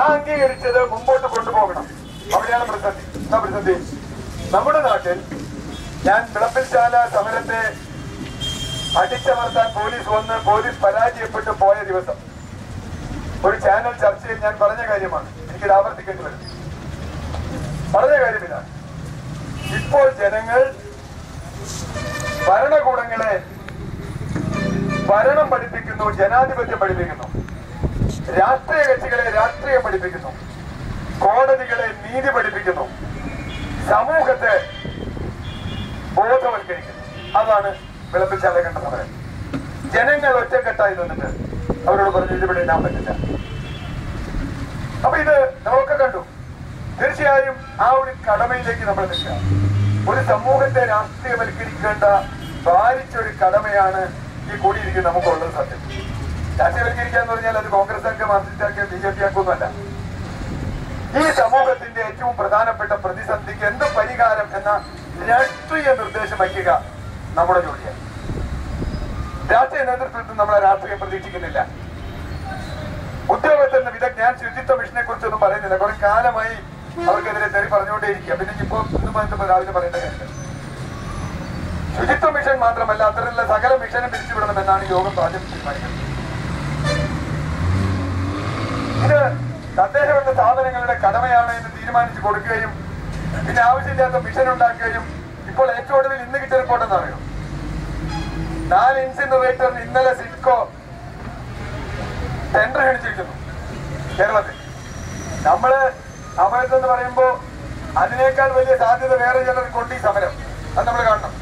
അംഗീകരിച്ചത് മുമ്പോട്ട് കൊണ്ടുപോകണം. അവിടെയാണ് പ്രതിസന്ധി. നമ്മുടെ നാട്ടിൽ ഞാൻ വിളപ്പിൽശാല സമരത്തെ അടിച്ചമർത്താൻ പോലീസ് പരാജയപ്പെട്ടു പോയ ദിവസം ഒരു ചാനൽ ചർച്ചയിൽ ഞാൻ പറഞ്ഞ കാര്യമാണ്. എനിക്കിത് ആവർത്തിക്കേണ്ടി വരും. പറഞ്ഞ കാര്യമിതാണ്, ഇപ്പോൾ ജനങ്ങൾ ഭരണകൂടങ്ങളെ ഭരണം പഠിപ്പിക്കുന്നു, ജനാധിപത്യം പഠിപ്പിക്കുന്നു, രാഷ്ട്രീയ കക്ഷികളെ രാഷ്ട്രീയം പഠിപ്പിക്കുന്നു, കോടതികളെ നീതി പഠിപ്പിക്കുന്നു, സമൂഹത്തെ ബോധവൽക്കരിക്കുന്നു. അതാണ് വിളപ്പിൽശാല കണ്ട സമരം. ജനങ്ങൾ ഒറ്റക്കെട്ടായി നിന്നിട്ട് അവരോട് പറഞ്ഞു ഇതിവിടെ ഇടാൻ പറ്റില്ല. അപ്പൊ ഇത് നമ്മളൊക്കെ കണ്ടു. തീർച്ചയായും ആ ഒരു കടമയിലേക്ക് നമ്മൾ നിൽക്കുക. ഒരു സമൂഹത്തെ രാഷ്ട്രീയവൽക്കരിക്കേണ്ട ഭാരിച്ചൊരു കടമയാണ് ഈ കൂടിയിരിക്കും നമുക്കുള്ളത്. സത്യം രാഷ്ട്രീയവൽക്കരിക്കാന്ന് പറഞ്ഞാൽ അത് കോൺഗ്രസ് ആക്കുക, മാർക്സിസ്റ്റ് ആക്കുക, BJP ആക്കൊന്നുമല്ല. ഈ സമൂഹത്തിന്റെ ഏറ്റവും പ്രധാനപ്പെട്ട പ്രതിസന്ധിക്ക് എന്ത് പരിഹാരം എന്ന രാഷ്ട്രീയ നിർദ്ദേശം വയ്ക്കുക നമ്മുടെ ജോലിയാണ്. രാഷ്ട്രീയ നേതൃത്വത്തിൽ നമ്മളെ രാഷ്ട്രീയം പ്രതീക്ഷിക്കുന്നില്ല. ഉദ്യോഗസ്ഥരുടെ ഞാൻ ശുചിത്വ മിഷനെ കുറിച്ചൊന്നും പറയുന്നില്ല. കുറെ കാലമായി അവർക്കെതിരെ തെറി പറഞ്ഞുകൊണ്ടേയിരിക്കുക. പിന്നെ ഇപ്പോ ഇന്ന് രാവിലെ പറയേണ്ട കാര്യം ശുചിത്വ മിഷൻ മാത്രമല്ല, അത്തരത്തിലുള്ള സകല മിഷനും പിരിച്ചുവിടണമെന്നാണ് യോഗം ആദ്യം തീരുമാനിക്കുന്നത്. ഇത് തദ്ദേശഭരണ സ്ഥാപനങ്ങളുടെ കടമയാണ് എന്ന് തീരുമാനിച്ചു കൊടുക്കുകയും പിന്നെ ആവശ്യമില്ലാത്ത മിഷൻ ഉണ്ടാക്കുകയും ഇപ്പോൾ ഏറ്റവും ഒടുവിൽ ഇന്ന് കിട്ടിയ റിപ്പോർട്ട് എന്താ പറയുക, 4 ഇൻസിനറേറ്ററിന് ഇന്നലെ സിഡ്കോ ടെൻഡർ ക്ഷണിച്ചിരിക്കുന്നു കേരളത്തിൽ. നമ്മള് സമരത്തെന്ന് പറയുമ്പോ അതിനേക്കാൾ വലിയ സാധ്യത വേറെ ചിലർക്കുണ്ട് ഈ സമരം. അത് നമ്മൾ കാണണം.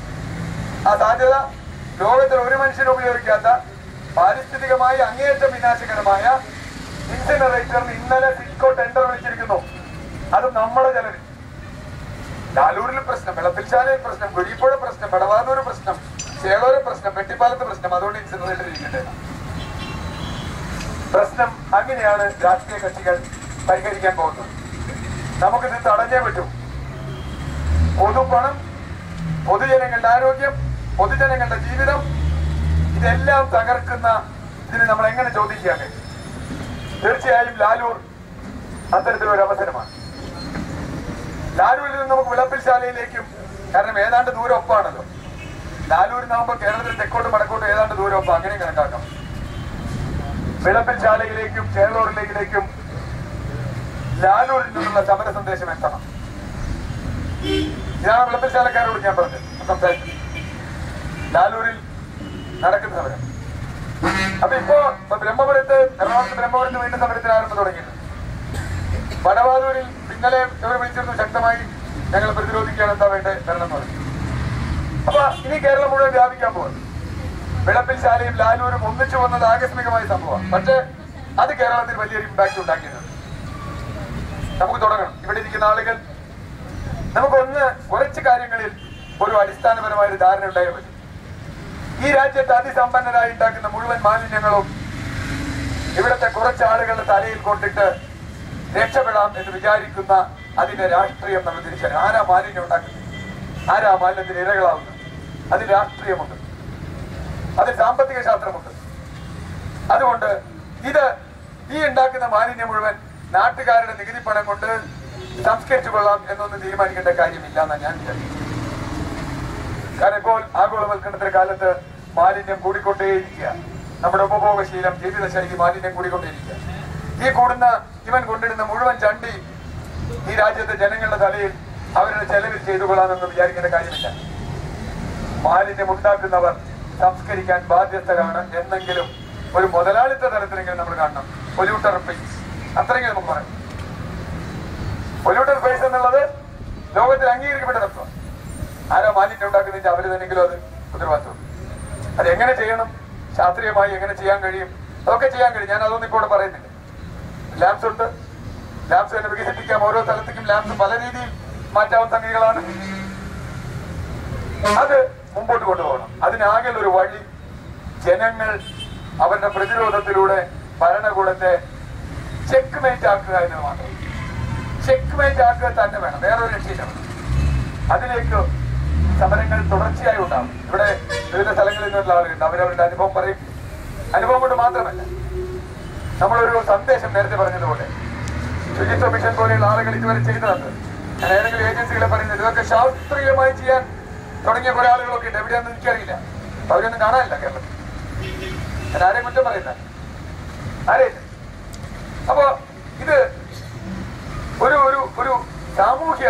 ആ സാധ്യത ലോകത്തിൽ ഒരു മനുഷ്യനും ഉപയോഗിക്കാത്ത പാരിസ്ഥിതികമായി അങ്ങേയറ്റം വിനാശകരമായ ഇൻസിനറേറ്ററിന് ഇന്നലെ സിഡ്കോ ടെൻഡർ വിളിച്ചിരിക്കുന്നു. അത് നമ്മുടെ ചിലര് ലാലൂരിൽ പ്രശ്നം, വിളപ്പിൽശാലയിൽ പ്രശ്നം, കുഴിപ്പുഴ പ്രശ്നം, വടവാതൂർ പ്രശ്നം, ചേളൂർ പ്രശ്നം, പെട്ടിപ്പാലത്ത് പ്രശ്നം, അതുകൊണ്ട് ഇൻസിനറേറ്റർ ഇരിക്കട്ടെ പ്രശ്നം. അങ്ങനെയാണ് രാഷ്ട്രീയ കക്ഷികൾ പരിഹരിക്കാൻ പോകുന്നത്. നമുക്കിത് തടഞ്ഞേ പറ്റൂ. പൊതുപണം, പൊതുജനങ്ങളുടെ ആരോഗ്യം, പൊതുജനങ്ങളുടെ ജീവിതം ഇതെല്ലാം തകർക്കുന്ന ഇതിന് നമ്മൾ എങ്ങനെ ചോദ്യം ചെയ്യാൻ കഴിയും? തീർച്ചയായും ലാലൂർ അത്തരത്തിലൊരു അവസരമാണ്. ലാലൂരിൽ നിന്ന് നമുക്ക് വിളപ്പിൽശാലയിലേക്കും, കാരണം ഏതാണ്ട് ദൂരം ഒപ്പാണല്ലോ. ലാലൂരിൽ നിന്നാകുമ്പോൾ കേരളത്തിൽ തെക്കോട്ടും വടക്കോട്ടും ഏതാണ്ട് ദൂരം ഒപ്പം, അങ്ങനെ കണക്കാക്കാം. വിളപ്പിൽശാലയിലേക്കും ചേളൂരിലേക്കും ലാലൂരിൽ നിന്നുള്ള സമര സന്ദേശം എത്തണം. ഇതാണ് വിളപ്പിൽശാലക്കാരോട് ഞാൻ പറഞ്ഞത് സംസാരിച്ചത്. ലാലൂരിൽ നടക്കുന്ന സമരം. അപ്പൊ ഇപ്പോ എറണാകുളത്ത് ബ്രഹ്മപുരത്ത് വീണ്ടും സമരത്തിന് ആരംഭം തുടങ്ങിയിട്ടുണ്ട്. വടവാതൂരിൽ ഇന്നലെ ഇവർ വിളിച്ചിരുന്നു ശക്തമായി ഞങ്ങൾ പ്രതിരോധിക്കാൻ എന്താ വേണ്ടത് വരണം എന്ന് പറഞ്ഞു. അപ്പൊ ഇനി കേരളം മുഴുവൻ വ്യാപിക്കാൻ പോകുന്നു. വിളപ്പിൽശാലയും ലാലൂരും ഒന്നിച്ചു വന്നത് ആകസ്മികമായ സംഭവമാണ്. പക്ഷെ അത് കേരളത്തിൽ വലിയൊരു ഇമ്പാക്ട് ഉണ്ടാക്കിയിട്ടുണ്ട്. നമുക്ക് തുടങ്ങണം. ഇവിടെ ഇരിക്കുന്ന ആളുകൾ നമുക്കൊന്ന് കുറച്ച് കാര്യങ്ങളിൽ ഒരു അടിസ്ഥാനപരമായ ഒരു ധാരണ ഉണ്ടായാൽ മതി. ഈ രാജ്യത്ത് അതിസമ്പന്നരായി ഉണ്ടാക്കുന്ന മുഴുവൻ മാലിന്യങ്ങളും ഇവിടുത്തെ കുറച്ച് ആളുകളുടെ തലയിൽ കൊണ്ടിട്ട് രക്ഷപ്പെടാം എന്ന് വിചാരിക്കുന്ന അതിന്റെ രാഷ്ട്രീയം നമ്മൾ തിരിച്ചറിയാം. ആരാ മാലിന്യം ഉണ്ടാക്കുന്നത്? ആരാ മാലിന്യത്തിന് ഇരകളാവുന്നത്? അതിൽ രാഷ്ട്രീയമുണ്ട്, അതിൽ സാമ്പത്തിക ശാസ്ത്രമുണ്ട്. അതുകൊണ്ട് ഈ ഉണ്ടാക്കുന്ന മാലിന്യം മുഴുവൻ നാട്ടുകാരുടെ നികുതി പണം കൊണ്ട് സംസ്കരിച്ചു കൊള്ളാം എന്നൊന്നും തീരുമാനിക്കേണ്ട കാര്യമില്ല എന്നാണ് ഞാൻ വിചാരിക്കുന്നത്. കാരണം ഇപ്പോൾ ആഗോളവൽക്കരണത്തിന്റെ കാലത്ത് മാലിന്യം കൂടിക്കൊണ്ടേയിരിക്കുക. നമ്മുടെ ഉപഭോഗശീലം, ജീവിതശൈലി മാലിന്യം കൂടിക്കൊണ്ടേയിരിക്കുക. ഈ കൂടുന്ന ഇവൻ കൊണ്ടിടുന്ന മുഴുവൻ ചണ്ടി ഈ രാജ്യത്തെ ജനങ്ങളുടെ തലയിൽ അവരുടെ ചെലവിൽ ചെയ്തു കൊള്ളാമെന്ന് വിചാരിക്കേണ്ട കാര്യമില്ല. മാലിന്യം ഉണ്ടാക്കുന്നവർ സംസ്കരിക്കാൻ ബാധ്യസ്ഥരാണ് എന്നെങ്കിലും ഒരു മുതലാളിത്ത തലത്തിലെങ്കിലും നമ്മൾ കാണണം. പൊല്യൂട്ടർ ഫേസ്, അത്രയെങ്കിലും നമുക്ക് പറയാം. പൊല്യൂട്ടർ ഫേസ് എന്നുള്ളത് ലോകത്തിൽ അംഗീകരിക്കപ്പെട്ട തത്വം. ആരോ മാലിന്യം ഉണ്ടാക്കുന്നതിന്റെ അവര് തന്നെങ്കിലും അത് ഉത്തരവാദിത്വം. അതെങ്ങനെ ചെയ്യണം, ശാസ്ത്രീയമായി എങ്ങനെ ചെയ്യാൻ കഴിയും, അതൊക്കെ ചെയ്യാൻ കഴിയും. ഞാൻ അതൊന്നും ഇപ്പോൾ പറയുന്നില്ല. ലാബ്സ് ഉണ്ട്, ലാബ്സ് തന്നെ വികസിപ്പിക്കാം. ഓരോ സ്ഥലത്തേക്കും ലാബ്സ് പല രീതിയിൽ മാറ്റാവുന്ന സംഗതികളാണ്. അത് മുമ്പോട്ട് കൊണ്ടുപോകണം. അതിനാകെ ഒരു വഴി ജനങ്ങൾ അവരുടെ പ്രതിരോധത്തിലൂടെ ഭരണകൂടത്തെ ചെക്ക്മേറ്റ് ആക്കുക എന്നത് മാത്രം. ചെക്ക്മേറ്റ് ആക്കുക തന്നെ വേണം, വേറൊരു രക്ഷയില്ല. അതിലേക്ക് സമരങ്ങൾ തുടർച്ചയായി ഉണ്ടാകും. ഇവിടെ വിവിധ സ്ഥലങ്ങളിൽ നിന്നുള്ള ആളുകളുണ്ട്. അവരവരുടെ അനുഭവം പറയും. അനുഭവം കൊണ്ട് മാത്രമല്ല, നമ്മളൊരു സന്ദേശം നേരത്തെ പറഞ്ഞതുപോലെ ശുചിത്വ മിഷൻ പോലെയുള്ള ആളുകൾ ഇതുവരെ ചെയ്തതാണ്. ഞാൻ ഏതെങ്കിലും ഏജൻസികളെ പറയുന്നത് ഇതൊക്കെ ശാസ്ത്രീയമായി ചെയ്യാൻ തുടങ്ങിയ കുറെ ആളുകളൊക്കെ ഉണ്ട്. എവിടെയാണെന്ന് എനിക്കറിയില്ല, അവരൊന്നും കാണാനില്ല കേരളത്തിൽ. ഞാൻ ആരെയും കുറ്റം പറയുന്ന ആരെയില്ല. അപ്പൊ ഇത് ഒരു ഒരു ഒരു സാമൂഹ്യ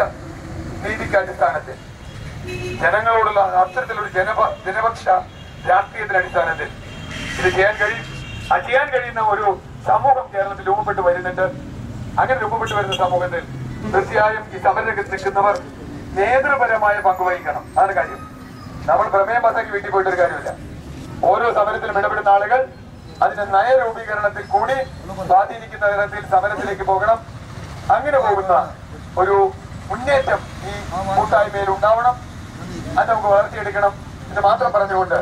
നീതിക്ക് അടിസ്ഥാനത്തിൽ ജനങ്ങളോടുള്ള അത്തരത്തിലൊരു ജനപക്ഷ രാഷ്ട്രീയത്തിന്റെ അടിസ്ഥാനത്തിൽ ഇത് ചെയ്യാൻ കഴിയും. ആ ചെയ്യാൻ കഴിയുന്ന ഒരു സമൂഹം കേരളത്തിൽ രൂപപ്പെട്ടു വരുന്നുണ്ട്. അങ്ങനെ രൂപപ്പെട്ടു വരുന്ന സമൂഹത്തിൽ തീർച്ചയായും ഈ സമരരംഗത്ത് നിൽക്കുന്നവർ നേതൃപരമായ പങ്കുവഹിക്കണം. അതാണ് കാര്യം. നമ്മൾ പ്രമേയം പാസാക്കി വീട്ടിൽ പോയിട്ടൊരു കാര്യമില്ല. ഓരോ സമരത്തിലും ഇടപെടുന്ന ആളുകൾ അതിന്റെ നയരൂപീകരണത്തിൽ കൂടി സ്വാധീനിക്കുന്ന തരത്തിൽ സമരത്തിലേക്ക് പോകണം. അങ്ങനെ പോകുന്ന ഒരു മുന്നേറ്റം ഈ കൂട്ടായ്മയിൽ ഉണ്ടാവണം. അത് നമുക്ക് വളർത്തിയെടുക്കണം. ഇത് മാത്രം പറഞ്ഞുകൊണ്ട്